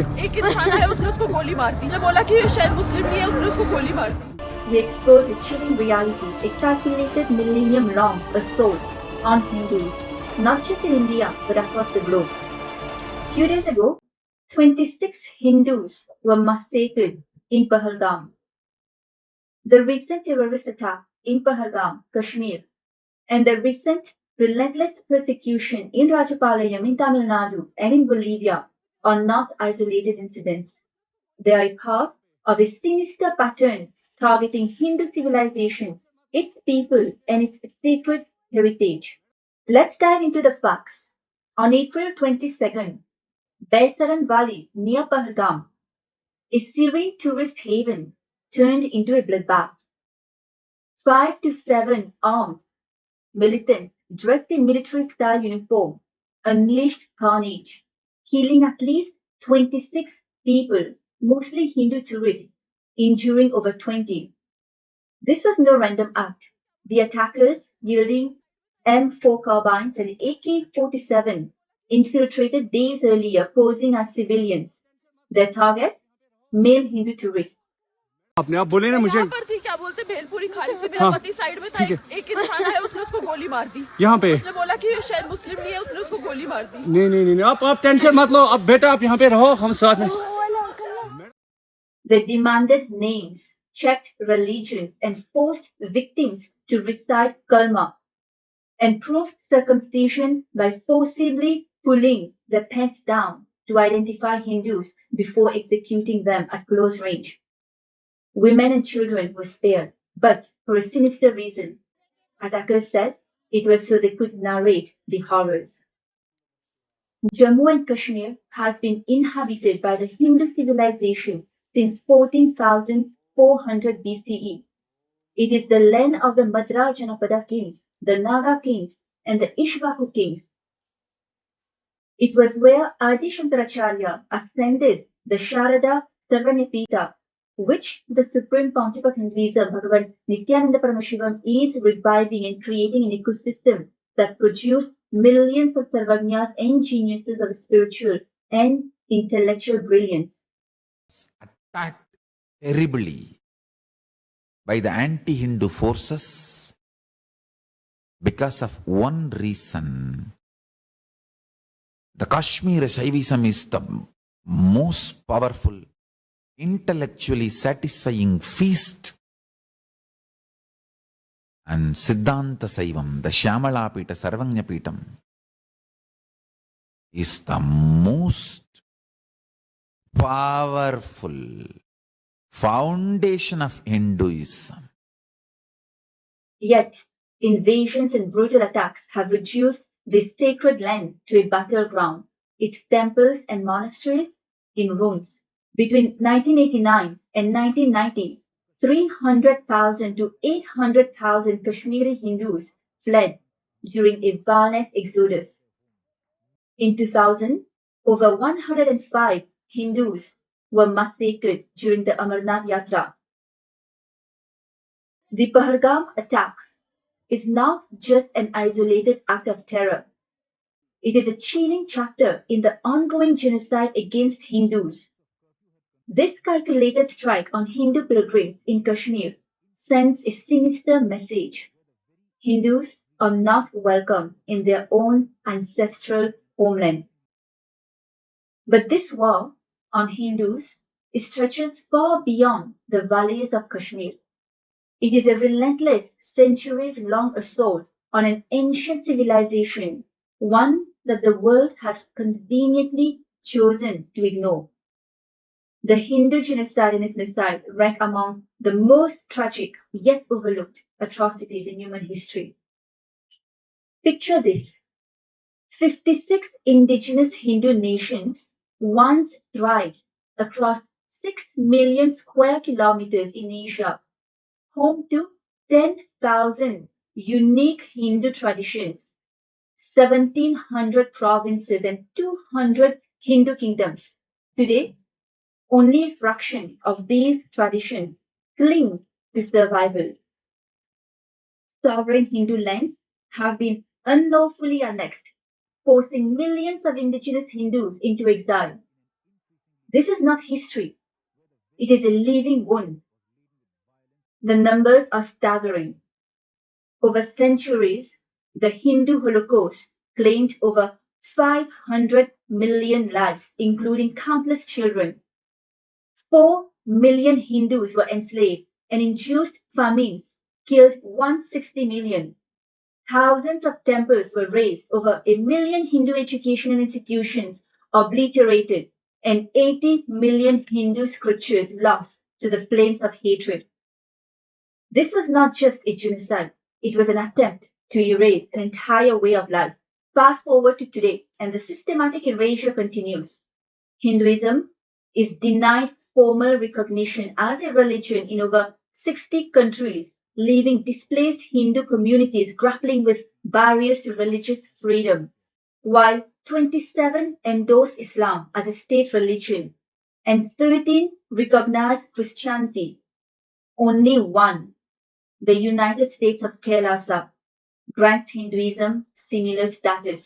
है। एक इंसान है, उसने उसको गोली मार दी। जब बोला कि शायद मुस्लिम नहीं है, उसने उसको गोली मार दी। We explore the chilling reality, a calculated millennium-long assault on Hindus, not just in India but across the globe. Few days ago, 26 Hindus were massacred in Pahalgam. The recent terrorist attack in Pahalgam, Kashmir, and the recent relentless persecution in Rajapalayam in Tamil Nadu and in Bolivia are not isolated incidents. They are a part of a sinister pattern targeting Hindu civilization, its people, and its sacred heritage. Let's dive into the facts. On April 22nd, Baisaran Valley near Pahalgam, a serene tourist haven, turned into a bloodbath. 5 to 7 armed militants dressed in military-style uniform unleashed carnage, killing at least 26 people, mostly Hindu tourists, injuring over 20. This was no random act. The attackers, wielding M4 carbines and AK-47, infiltrated days earlier, posing as civilians. Their target? Male Hindu tourists. आपने आप बोले ना मुझे यहाँ पर थी, क्या बोलते, भेलपुरी खाड़ी से मेरा हाँ, पति साइड में था। ठीक है। एक इंसान है, उसने उसको गोली मार दी। यहाँ पे उसने बोला कि शायद मुस्लिम नहीं है, उसने उसको गोली मार दी। नहीं, आप टेंशन मत लो। अब बेटा आप यहाँ पे रहो, हम साथ में। They demanded names, checked religions, and forced victims to recite kalma, and proved circumcision by forcibly pulling their pants down to identify Hindus before executing them at close range. Women and children were spared, but for a sinister reason. Attackers said it was so they could narrate the horrors. Jammu and Kashmir has been inhabited by the Hindu civilization since 14,400 BCE. It is the land of the Madra Janapada kings, the Naga kings, and the Ishvaku kings. It was where Adi Shankaracharya ascended the Sharada Sarvanipita, which the Supreme Pontiff of Hinduism, Bhagavan Nithyananda Paramashivam, is reviving and creating an ecosystem that produced millions of Sarvagnyas and geniuses of spiritual and intellectual brilliance. Attacked terribly by the anti-Hindu forces because of one reason. The Kashmir Shaivism is the most powerful, intellectually satisfying feast, and Siddhanta Saivam, the Shyamalapita Sarvagnapitam, is the most powerful foundation of Hinduism. Yet, invasions and brutal attacks have reduced this sacred land to a battleground, its temples and monasteries in ruins. Between 1989 and 1990, 300,000 to 800,000 Kashmiri Hindus fled during a violent exodus. In 2000, over 105 Hindus were massacred during the Amarnath Yatra. The Pahalgam attack is not just an isolated act of terror. It is a chilling chapter in the ongoing genocide against Hindus. This calculated strike on Hindu pilgrims in Kashmir sends a sinister message. Hindus are not welcome in their own ancestral homeland. But this war on Hindus stretches far beyond the valleys of Kashmir. It is a relentless, centuries-long assault on an ancient civilization, one that the world has conveniently chosen to ignore. The Hindu genocide and ethnocide rank among the most tragic yet overlooked atrocities in human history. Picture this. 56 indigenous Hindu nations once thrived across 6 million square kilometers in Asia, home to 10,000 unique Hindu traditions, 1,700 provinces and 200 Hindu kingdoms. Today, only a fraction of these traditions cling to survival. Sovereign Hindu lands have been unlawfully annexed, forcing millions of indigenous Hindus into exile. This is not history. It is a living wound. The numbers are staggering. Over centuries, the Hindu Holocaust claimed over 500 million lives, including countless children. 4 million Hindus were enslaved, and induced famines killed 160 million. Thousands of temples were razed, over a million Hindu educational institutions obliterated, and 80 million Hindu scriptures lost to the flames of hatred. This was not just a genocide, it was an attempt to erase an entire way of life. Fast forward to today, and the systematic erasure continues. Hinduism is denied formal recognition as a religion in over 60 countries, leaving displaced Hindu communities grappling with barriers to religious freedom, while 27 endorse Islam as a state religion and 13 recognize Christianity. Only one, the United States of KAILASA, grants Hinduism similar status.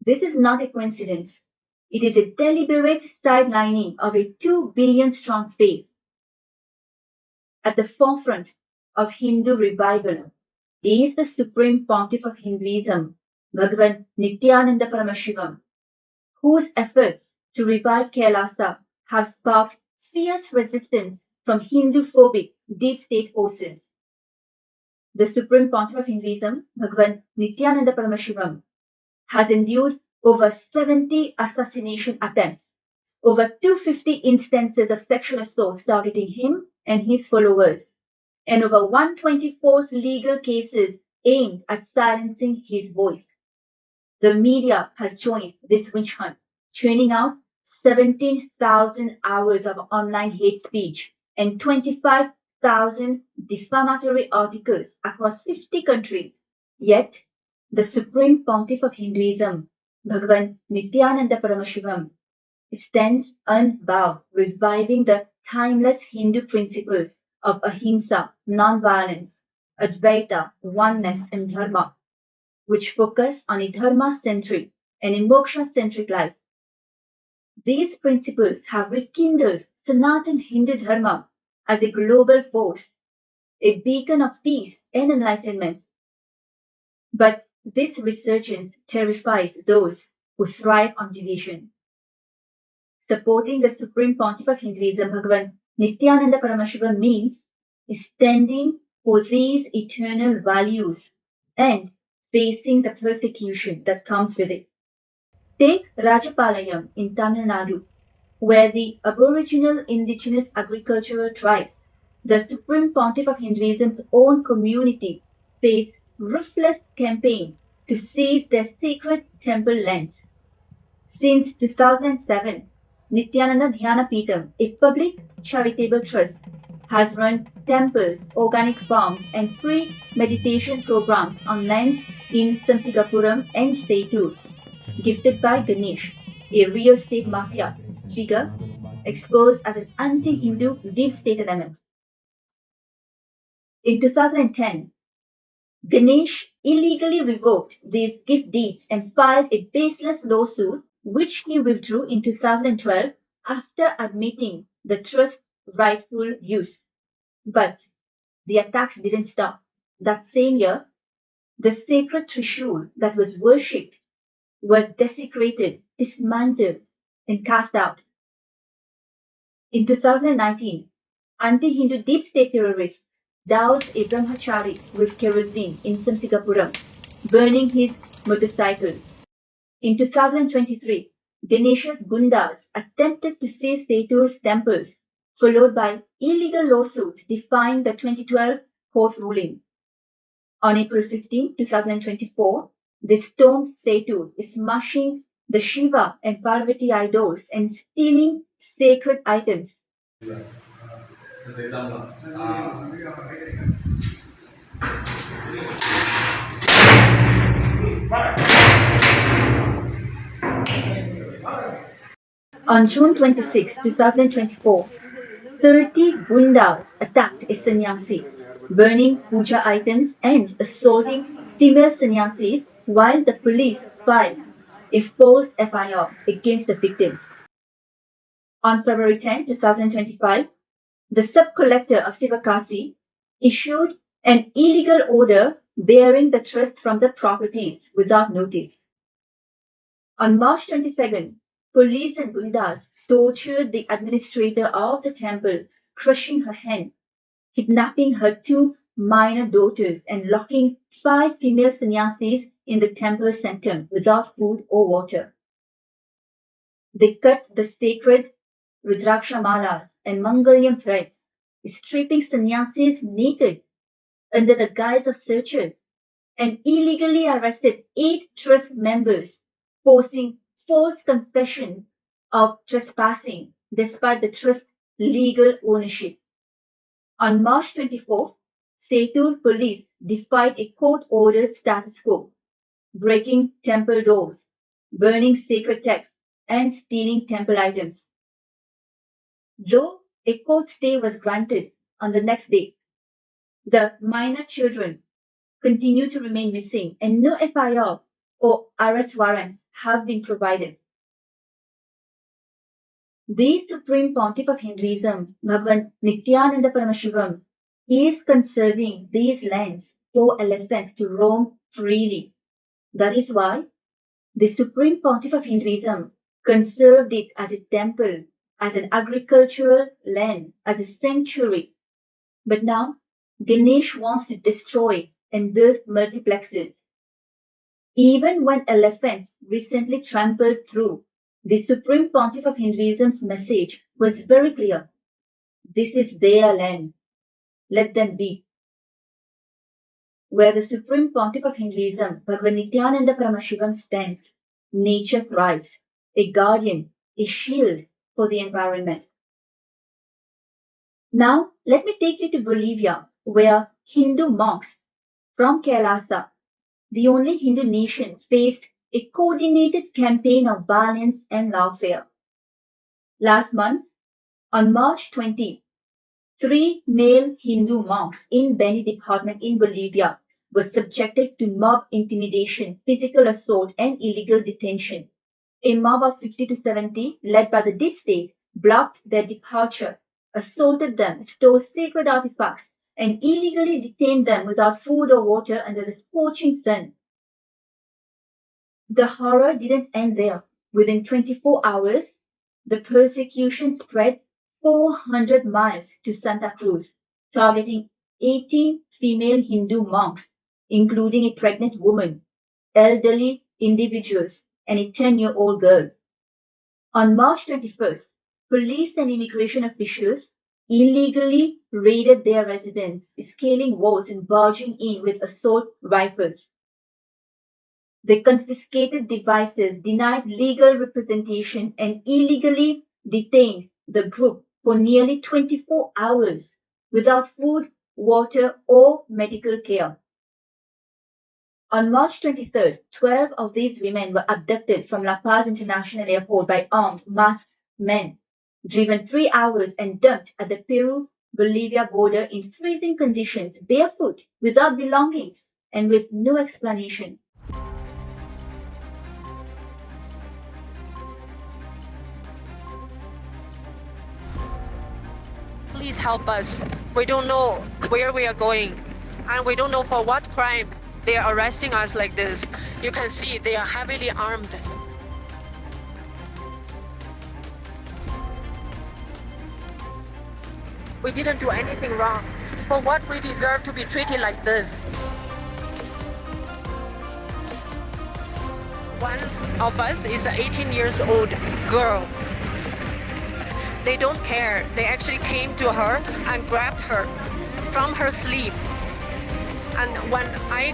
This is not a coincidence. It is a deliberate sidelining of a 2 billion strong faith. At the forefront of Hindu revival is the Supreme Pontiff of Hinduism, Bhagavan Nithyananda Paramashivam, whose efforts to revive Kailasa have sparked fierce resistance from Hindu-phobic deep state forces. The Supreme Pontiff of Hinduism, Bhagavan Nithyananda Paramashivam, has endured over 70 assassination attempts, over 250 instances of sexual assault targeting him and his followers, and over 124 legal cases aimed at silencing his voice. The media has joined this witch hunt, churning out 17,000 hours of online hate speech and 25,000 defamatory articles across 50 countries. Yet, the Supreme Pontiff of Hinduism, Bhagavan Nithyananda Paramashivam, stands unbowed, reviving the timeless Hindu principles of ahimsa, non-violence, Advaita, oneness, and dharma, which focus on a dharma-centric and a moksha-centric life. These principles have rekindled Sanatan Hindu Dharma as a global force, a beacon of peace and enlightenment. But this resurgence terrifies those who thrive on division. Supporting the Supreme Pontiff of Hinduism, Bhagavan Nithyananda Paramashivam, means standing for these eternal values and facing the persecution that comes with it. Take Rajapalayam in Tamil Nadu, where the Aboriginal indigenous agricultural tribes, the Supreme Pontiff of Hinduism's own community, face ruthless campaign to seize their sacred temple lands. Since 2007, Nithyananda Dhyana Peetham, a public charitable trust, has run temples, organic farms, and free meditation programs on lands in Samsigapuram and Setu, gifted by Ganesh, a real estate mafia figure exposed as an anti-Hindu deep state element. In 2010, Ganesh illegally revoked these gift deeds and filed a baseless lawsuit, which he withdrew in 2012 after admitting the trust's rightful use. But the attacks didn't stop. That same year, the sacred Trishul that was worshipped was desecrated, dismantled, and cast out. In 2019, anti-Hindu deep state terrorists doused a brahmachari with kerosene in Samsigapuram, burning his motorcycle. In 2023, Ganesha's Gundas attempted to seize Setu's temples, followed by illegal lawsuits defying the 2012 court ruling. On April 15, 2024, they stormed Setu, smashing the Shiva and Parvati idols and stealing sacred items. On June 26, 2024, 30 Gundas attacked a sannyasi, burning puja items and assaulting female sannyasis while the police filed a false FIR against the victims. On February 10, 2025, the sub-collector of Sivakasi issued an illegal order bearing the trust from the properties without notice. On March 22nd, police and gundas tortured the administrator of the temple, crushing her hand, kidnapping her two minor daughters, and locking 5 female sannyasis in the temple sanctum without food or water. They cut the sacred Rudraksha malas and Mangaliam threads, stripping sannyasis naked under the guise of searchers, and illegally arrested 8 trust members, forcing false confession of trespassing despite the trust's legal ownership. On March 24th, Setur police defied a court-ordered status quo, breaking temple doors, burning sacred texts, and stealing temple items. Though a court stay was granted on the next day, the minor children continue to remain missing and no FIR or arrest warrants have been provided. The Supreme Pontiff of Hinduism, Bhagavan Nithyananda Paramashivam, is conserving these lands for elephants to roam freely. That is why the Supreme Pontiff of Hinduism conserved it as a temple, as an agricultural land, as a sanctuary. But now, Ganesh wants to destroy and build multiplexes. Even when elephants recently trampled through, the Supreme Pontiff of Hinduism's message was very clear. This is their land. Let them be. Where the Supreme Pontiff of Hinduism, Bhagavan Nithyananda Paramashivam, stands, nature thrives, a guardian, a shield for the environment. Now, let me take you to Bolivia, where Hindu monks from KAILASA, the only Hindu nation, faced a coordinated campaign of violence and lawfare. Last month, on March 20, 3 male Hindu monks in Beni department in Bolivia were subjected to mob intimidation, physical assault, and illegal detention. A mob of 50 to 70, led by the state, blocked their departure, assaulted them, stole sacred artifacts, and illegally detained them without food or water under the scorching sun. The horror didn't end there. Within 24 hours, the persecution spread 400 miles to Santa Cruz, targeting 18 female Hindu monks, including a pregnant woman, elderly individuals, and a 10-year-old girl. On March 21st, police and immigration officials illegally raided their residence, scaling walls and barging in with assault rifles. They confiscated devices, denied legal representation, and illegally detained the group for nearly 24 hours without food, water, or medical care. On March 23rd, 12 of these women were abducted from La Paz International Airport by armed, masked men, driven 3 hours and dumped at the Peru-Bolivia border in freezing conditions, barefoot, without belongings, and with no explanation. Please help us. We don't know where we are going, and we don't know for what crime they are arresting us like this. You can see they are heavily armed. We didn't do anything wrong. For what we deserve to be treated like this? One of us is an 18 years old girl. They don't care. They actually came to her and grabbed her from her sleep. And when I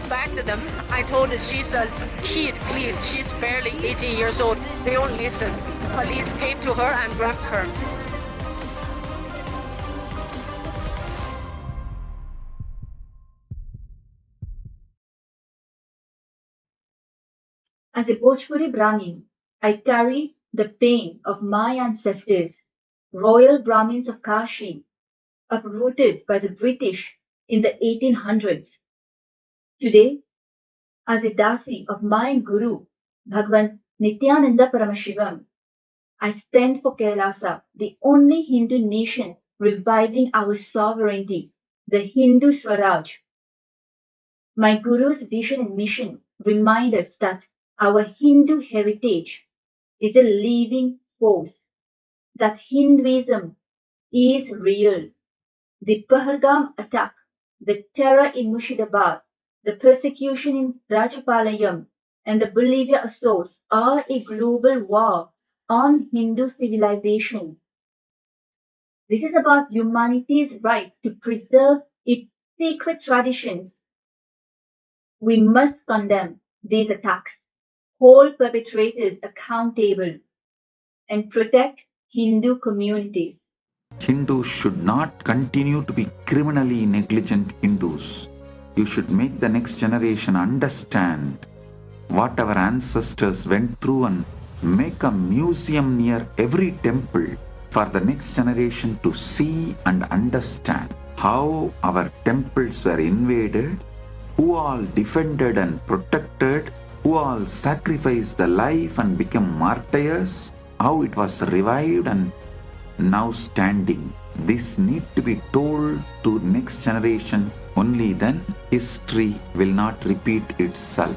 backed them, I told her she's a kid, please. She's barely 18 years old. They don't listen. Police came to her and grabbed her. As a Bhojpuri Brahmin, I carry the pain of my ancestors, royal Brahmins of Kashi, uprooted by the British in the 1800s. Today, as a Dasi of my Guru, Bhagavan Nithyananda Paramashivam, I stand for KAILASA, the only Hindu nation reviving our sovereignty, the Hindu Swaraj. My Guru's vision and mission remind us that our Hindu heritage is a living force, that Hinduism is real. The Pahalgam attack, the terror in Mushshidabad, the persecution in Rajapalayam, and the Bolivia assaults are a global war on Hindu civilization. This is about humanity's right to preserve its sacred traditions. We must condemn these attacks, hold perpetrators accountable, and protect Hindu communities. Hindus should not continue to be criminally negligent Hindus. You should make the next generation understand what our ancestors went through and make a museum near every temple for the next generation to see and understand how our temples were invaded, who all defended and protected, who all sacrificed the life and became martyrs, how it was revived and now standing. This need to be told to next generation. Only then history will not repeat itself.